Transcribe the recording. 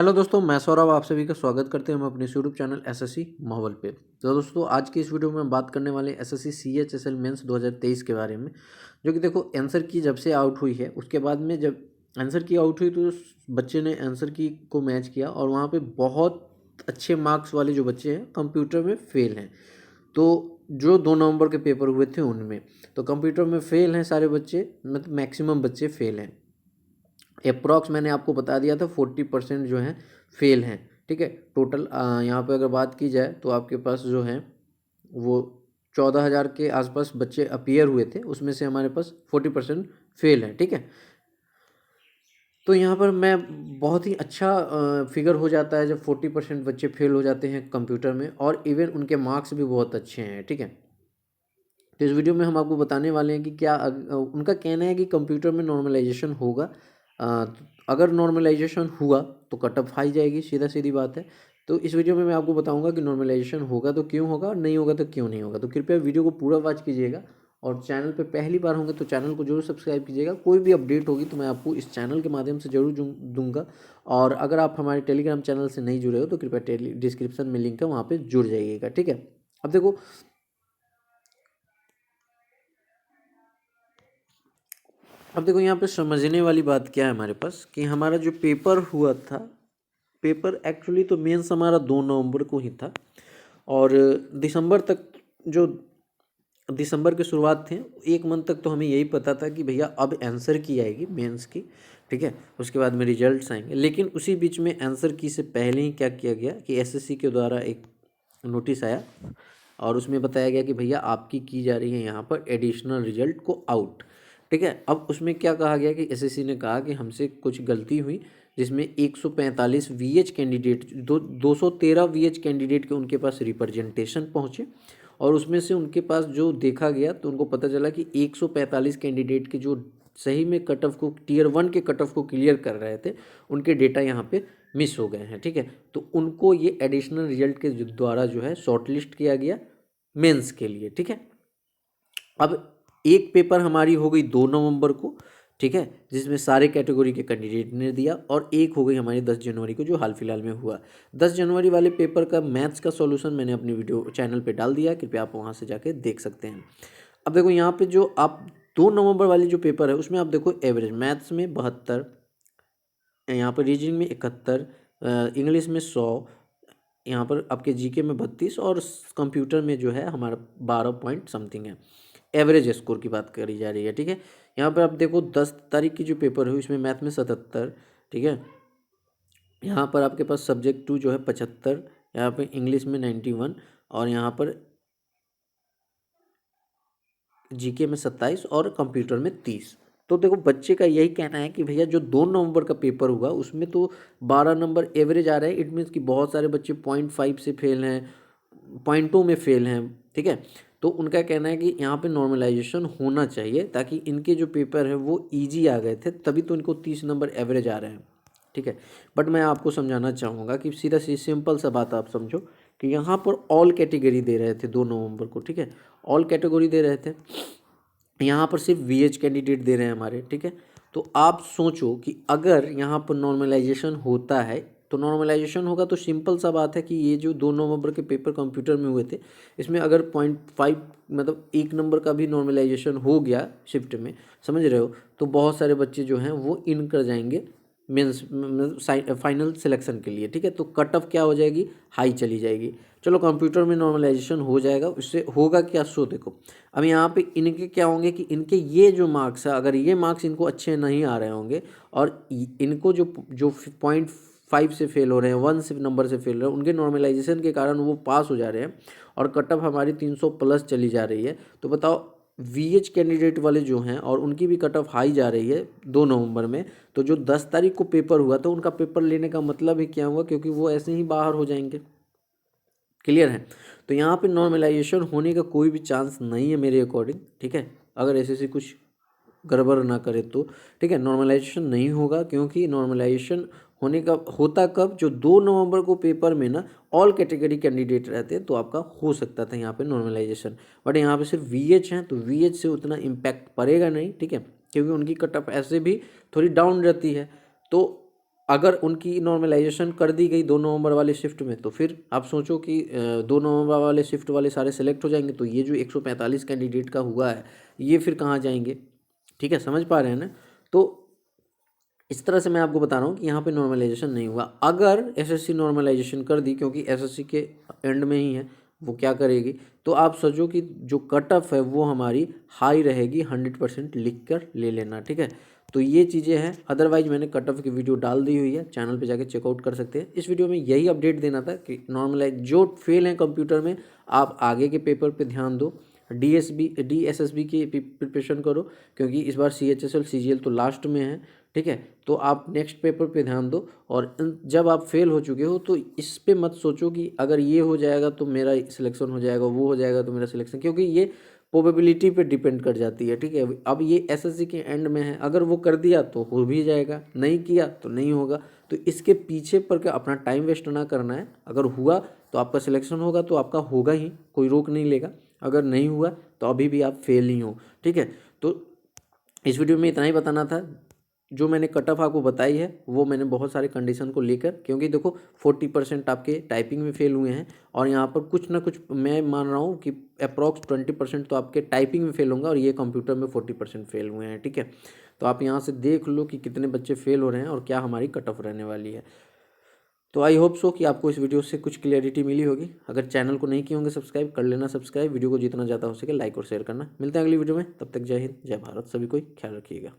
Hello दोस्तों, मैं सौरभ आप सभी का स्वागत करते हैं हम अपने यूट्यूब चैनल एसएससी माहौल पे। तो दोस्तों आज की इस वीडियो में हम बात करने वाले हैं एसएससी सीएचएसएल मेंस 2023 के बारे में। जो कि देखो आंसर की जब से आउट हुई है उसके बाद में जब आंसर की आउट हुई तो उस बच्चे ने आंसर की को मैच किया और वहाँ पे बहुत अच्छे मार्क्स वाले जो बच्चे हैं कंप्यूटर में फेल हैं। तो जो 2 नवंबर के पेपर हुए थे उनमें तो कंप्यूटर में फेल हैं सारे बच्चे, मतलब मैक्सिमम बच्चे फेल हैं। अप्रॉक्स मैंने आपको बता दिया था 40% जो हैं फेल हैं। ठीक है, टोटल यहाँ पे अगर बात की जाए तो आपके पास जो है वो 14,000 के आसपास बच्चे अपीयर हुए थे, उसमें से हमारे पास 40% फेल हैं। ठीक है, तो यहाँ पर मैं बहुत ही अच्छा फिगर हो जाता है जब 40% बच्चे फेल हो जाते हैं कंप्यूटर में, और इवन उनके मार्क्स भी बहुत अच्छे हैं। ठीक है, तो इस वीडियो में हम आपको बताने वाले हैं कि क्या उनका कहना है कि कंप्यूटर में नॉर्मलाइजेशन होगा। अगर नॉर्मलाइजेशन हुआ तो कट ऑफ हाई जाएगी, सीधा सीधी बात है। तो इस वीडियो में मैं आपको बताऊंगा कि नॉर्मलाइजेशन होगा तो क्यों होगा और नहीं होगा तो क्यों नहीं होगा। तो कृपया वीडियो को पूरा वॉच कीजिएगा, और चैनल पे पहली बार होंगे तो चैनल को जरूर सब्सक्राइब कीजिएगा। कोई भी अपडेट होगी तो मैं आपको इस चैनल के माध्यम से जरूर दूंगा। और अगर आप हमारे टेलीग्राम चैनल से नहीं जुड़े हो तो कृपया डिस्क्रिप्शन में लिंक है, वहाँ पर जुड़ जाइएगा। ठीक है, अब देखो यहाँ पे समझने वाली बात क्या है हमारे पास कि हमारा जो पेपर हुआ था, पेपर एक्चुअली तो मेंस हमारा 2 नवंबर को ही था। और दिसंबर तक, जो दिसंबर की शुरुआत थे, 1 मंथ तक तो हमें यही पता था कि भैया अब आंसर की आएगी मेंस की। ठीक है, उसके बाद में रिजल्ट्स आएंगे। लेकिन उसी बीच में आंसर की से पहले ही क्या किया गया कि एसएससी के द्वारा एक नोटिस आया और उसमें बताया गया कि भैया आपकी की जा रही है यहाँ पर एडिशनल रिजल्ट को आउट। ठीक है, अब उसमें क्या कहा गया कि एसएससी ने कहा कि हमसे कुछ गलती हुई, जिसमें 145 वीएच कैंडिडेट, 213 वीएच कैंडिडेट के उनके पास रिप्रेजेंटेशन पहुँचे। और उसमें से उनके पास जो देखा गया तो उनको पता चला कि 145 कैंडिडेट के जो सही में कट ऑफ को, टियर 1 के कट ऑफ को क्लियर कर रहे थे, उनके डेटा यहाँ पे मिस हो गए हैं। ठीक है, तो उनको ये एडिशनल रिजल्ट के द्वारा जो है शॉर्टलिस्ट किया गया मेंस के लिए। ठीक है, अब एक पेपर हमारी हो गई 2 नवंबर को। ठीक है, जिसमें सारे कैटेगरी के कैंडिडेट ने दिया, और एक हो गई हमारी 10 जनवरी को जो हाल फिलहाल में हुआ। 10 जनवरी वाले पेपर का मैथ्स का सॉल्यूशन मैंने अपनी वीडियो चैनल पे डाल दिया, कृपया आप वहाँ से जाके देख सकते हैं। अब देखो यहाँ पे जो आप 2 नवंबर वाली जो पेपर है उसमें आप देखो एवरेज मैथ्स में 72, यहाँ पर रीजनिंग में 71, इंग्लिश में 100, यहाँ पर आपके जीके में 32, और कंप्यूटर में जो है हमारा 12 पॉइंट समथिंग है। एवरेज स्कोर की बात करी जा रही है। ठीक है, यहाँ पर आप देखो 10 तारीख की जो पेपर हुई इसमें मैथ में 77। ठीक है, यहाँ पर आपके पास सब्जेक्ट 2 जो है 75, यहाँ पर इंग्लिश में 91, और यहाँ पर जीके में 27 और कंप्यूटर में 30। तो देखो बच्चे का यही कहना है कि भैया जो 2 नवंबर का पेपर हुआ उसमें तो 12 नंबर एवरेज आ रहा है। इट मीन्स कि बहुत सारे बच्चे 0.5 से फेल हैं, 0.2 में फेल हैं। ठीक है, तो उनका कहना है कि यहाँ पे नॉर्मलाइजेशन होना चाहिए ताकि इनके जो पेपर है वो ईजी आ गए थे, तभी तो इनको 30 नंबर एवरेज आ रहे हैं। ठीक है, बट मैं आपको समझाना चाहूँगा कि सीधा सी सिंपल सा बात आप समझो कि यहाँ पर ऑल कैटेगरी दे रहे थे 2 नवंबर को। ठीक है, ऑल कैटेगरी दे रहे थे, यहाँ पर सिर्फ वीएच कैंडिडेट दे रहे हैं हमारे। ठीक है, तो आप सोचो कि अगर यहाँ पर नॉर्मलाइजेशन होता है तो नॉर्मलाइजेशन होगा तो सिंपल सा बात है कि ये जो 2 नवंबर के पेपर कंप्यूटर में हुए थे इसमें अगर 0.5 मतलब 1 नंबर का भी नॉर्मलाइजेशन हो गया शिफ्ट में, समझ रहे हो, तो बहुत सारे बच्चे जो हैं वो इन कर जाएंगे मेंस फाइनल सिलेक्शन के लिए। ठीक है, तो कट ऑफ क्या हो जाएगी, हाई चली जाएगी। चलो कंप्यूटर में नॉर्मलाइजेशन हो जाएगा, उससे होगा क्या, सो देखो अब यहाँ पे इनके क्या होंगे कि इनके ये जो मार्क्स है, अगर ये मार्क्स इनको अच्छे नहीं आ रहे होंगे और इनको जो जो 0.5 से फेल हो रहे हैं, 1 से नंबर से फेल हो रहे हैं, उनके नॉर्मलाइजेशन के कारण वो पास हो जा रहे हैं और कट ऑफ हमारी 300 प्लस चली जा रही है। तो बताओ वीएच कैंडिडेट वाले जो हैं और उनकी भी कट ऑफ हाई जा रही है 2 नवंबर में, तो जो 10 तारीख को पेपर हुआ तो उनका पेपर लेने का मतलब ही क्या हुआ, क्योंकि वो ऐसे ही बाहर हो जाएंगे। क्लियर है, तो यहाँ पे नॉर्मलाइजेशन होने का कोई भी चांस नहीं है मेरे अकॉर्डिंग। ठीक है, अगर ऐसे कुछ गड़बड़ ना करे तो। ठीक है, नॉर्मलाइजेशन नहीं होगा, क्योंकि नॉर्मलाइजेशन होने का होता कब, जो 2 नवंबर को पेपर में ना ऑल कैटेगरी कैंडिडेट रहते हैं तो आपका हो सकता था यहाँ पे नॉर्मलाइजेशन। बट यहाँ पे सिर्फ वीएच हैं तो वीएच से उतना इम्पैक्ट पड़ेगा नहीं। ठीक है, क्योंकि उनकी कट ऑफ ऐसे भी थोड़ी डाउन रहती है। तो अगर उनकी नॉर्मलाइजेशन कर दी गई 2 नवंबर वाले शिफ्ट में, तो फिर आप सोचो कि 2 नवंबर वाले शिफ्ट वाले सारे सेलेक्ट हो जाएंगे, तो ये जो 145 कैंडिडेट का हुआ है ये फिर कहाँ जाएंगे? ठीक है, समझ पा रहे हैं ना? तो इस तरह से मैं आपको बता रहा हूँ कि यहाँ पे नॉर्मलाइजेशन नहीं हुआ। अगर एसएससी नॉर्मलाइजेशन कर दी, क्योंकि एसएससी के एंड में ही है, वो क्या करेगी, तो आप सोचो कि जो कट ऑफ है वो हमारी हाई रहेगी, 100% लिख कर ले लेना। ठीक है, तो ये चीज़ें हैं। अदरवाइज मैंने कट ऑफ की वीडियो डाल दी हुई है, चैनल पे जाके चेकआउट कर सकते हैं। इस वीडियो में यही अपडेट देना था कि नॉर्मलाइज जो फेल हैं कंप्यूटर में, आप आगे के पेपर पे ध्यान दो, DSSB की प्रिपरेशन करो, क्योंकि इस बार CHSL CGL तो लास्ट में है। ठीक है, तो आप नेक्स्ट पेपर पे ध्यान दो। और जब आप फेल हो चुके हो तो इस पे मत सोचो कि अगर ये हो जाएगा तो मेरा सिलेक्शन हो जाएगा, वो हो जाएगा तो मेरा सिलेक्शन, क्योंकि ये प्रोबेबिलिटी पे डिपेंड कर जाती है। ठीक है, अब ये एसएससी के एंड में है, अगर वो कर दिया तो हो भी जाएगा, नहीं किया तो नहीं होगा। तो इसके पीछे पर क्या अपना टाइम वेस्ट ना करना है। अगर हुआ तो आपका सिलेक्शन होगा, तो आपका होगा ही, कोई रोक नहीं लेगा। अगर नहीं हुआ तो अभी भी आप फेल ही हो। ठीक है, तो इस वीडियो में इतना ही बताना था। जो मैंने कट ऑफ आपको बताई है वो मैंने बहुत सारे कंडीशन को लेकर, क्योंकि देखो 40% आपके टाइपिंग में फेल हुए हैं, और यहाँ पर कुछ ना कुछ मैं मान रहा हूँ कि अप्रॉक्स 20% तो आपके टाइपिंग में फेल होंगे, और ये कंप्यूटर में 40% फेल हुए हैं। ठीक है, तो आप यहाँ से देख लो कि कितने बच्चे फेल हो रहे हैं और क्या हमारी कट ऑफ रहने वाली है। तो आई होप सो कि आपको इस वीडियो से कुछ क्लियरिटी मिली होगी। अगर चैनल को नहीं किए होंगे सब्सक्राइब कर लेना, सब्सक्राइब, वीडियो को जितना ज़्यादा हो सके लाइक और शेयर करना। मिलते हैं अगली वीडियो में, तब तक जय हिंद, जय भारत, सभी कोई ख्याल रखिएगा।